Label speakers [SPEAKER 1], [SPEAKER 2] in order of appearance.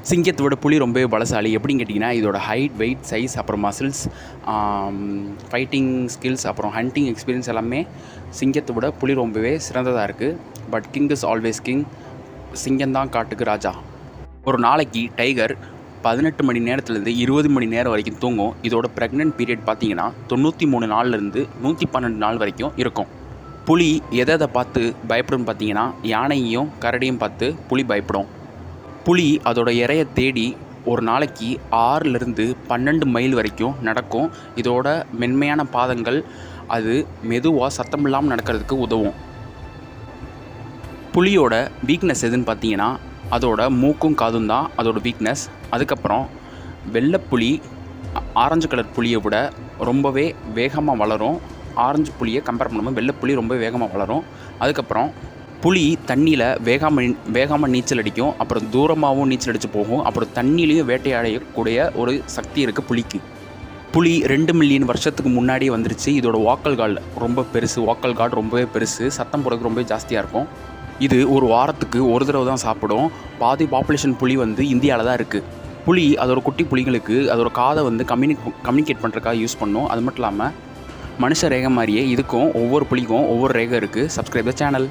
[SPEAKER 1] சிங்கத்தை விட புலி ரொம்பவே பலசாலி. எப்படின்னு கேட்டிங்கன்னா, இதோட ஹைட், வெயிட், சைஸ், அப்புறம் மசில்ஸ், ஃபைட்டிங் ஸ்கில்ஸ், அப்புறம் ஹண்டிங் எக்ஸ்பீரியன்ஸ் எல்லாமே சிங்கத்தை விட புலி ரொம்பவே சிறந்ததாக இருக்குது. But king is always king. சிங்கம்தான் காட்டுக்கு ராஜா. ஒரு நாளைக்கு டைகர் 18 மணி நேரத்துலேருந்து 20 மணி நேரம் வரைக்கும் தூங்கும். இதோட ப்ரெக்னென்ட் பீரியட் பார்த்திங்கன்னா 93 நாள்லேருந்து 112 நாள் வரைக்கும் இருக்கும். புலி எதை பார்த்து பயப்படும்னு பார்த்தீங்கன்னா, யானையையும் கரடியும் பார்த்து புலி பயப்படும். புலி அதோட இரையை தேடி ஒரு நாளைக்கு 6லேருந்து 12 மைல் வரைக்கும் நடக்கும். இதோட மென்மையான பாதங்கள் அது மெதுவாக சத்தம் இல்லாமல் நடக்கிறதுக்கு உதவும். புலியோட வீக்னஸ் எதுன்னு பார்த்தீங்கன்னா, அதோட மூக்கும் காதும் தான் அதோட வீக்னஸ். அதுக்கப்புறம் வெள்ளைப்புலி ஆரஞ்சு கலர் புலியை விட ரொம்பவே வேகமாக வளரும். ஆரஞ்சு புலியை கம்பேர் பண்ணும்போது வெள்ளைப்புலி ரொம்ப வேகமாக வளரும். அதுக்கப்புறம் புலி தண்ணியில் வேகமாக நீச்சல் அடிக்கும். அப்புறம் தூரமாகவும் நீச்சல் அடித்து போகும். அப்புறம் தண்ணியிலையும் வேட்டையாடக்கூடிய ஒரு சக்தி இருக்குது புலிக்கு. புலி 2 மில்லியன் வருஷத்துக்கு முன்னாடியே வந்துருச்சு. இதோட வாக்கல் கார்டு ரொம்ப பெருசு. வாக்கல் கார்டு ரொம்பவே பெருசு. சத்தம் போடுறதுக்கு ரொம்பவே ஜாஸ்தியாக இருக்கும். இது ஒரு வாரத்துக்கு ஒரு தடவை தான் சாப்பிடும். பாதி பாப்புலேஷன் புலி இந்தியாவில் தான் இருக்குது. புலி அதோட குட்டி புலிகளுக்கு அதோட காதை கம்யூனிகேட் பண்ணுறதுக்காக யூஸ் பண்ணும். அது மட்டும் இல்லாமல் மனுஷ ரேகை மாதிரியே இதுக்கும் ஒவ்வொரு புலிக்கும் ஒவ்வொரு ரேகை இருக்குது. Subscribe the channel.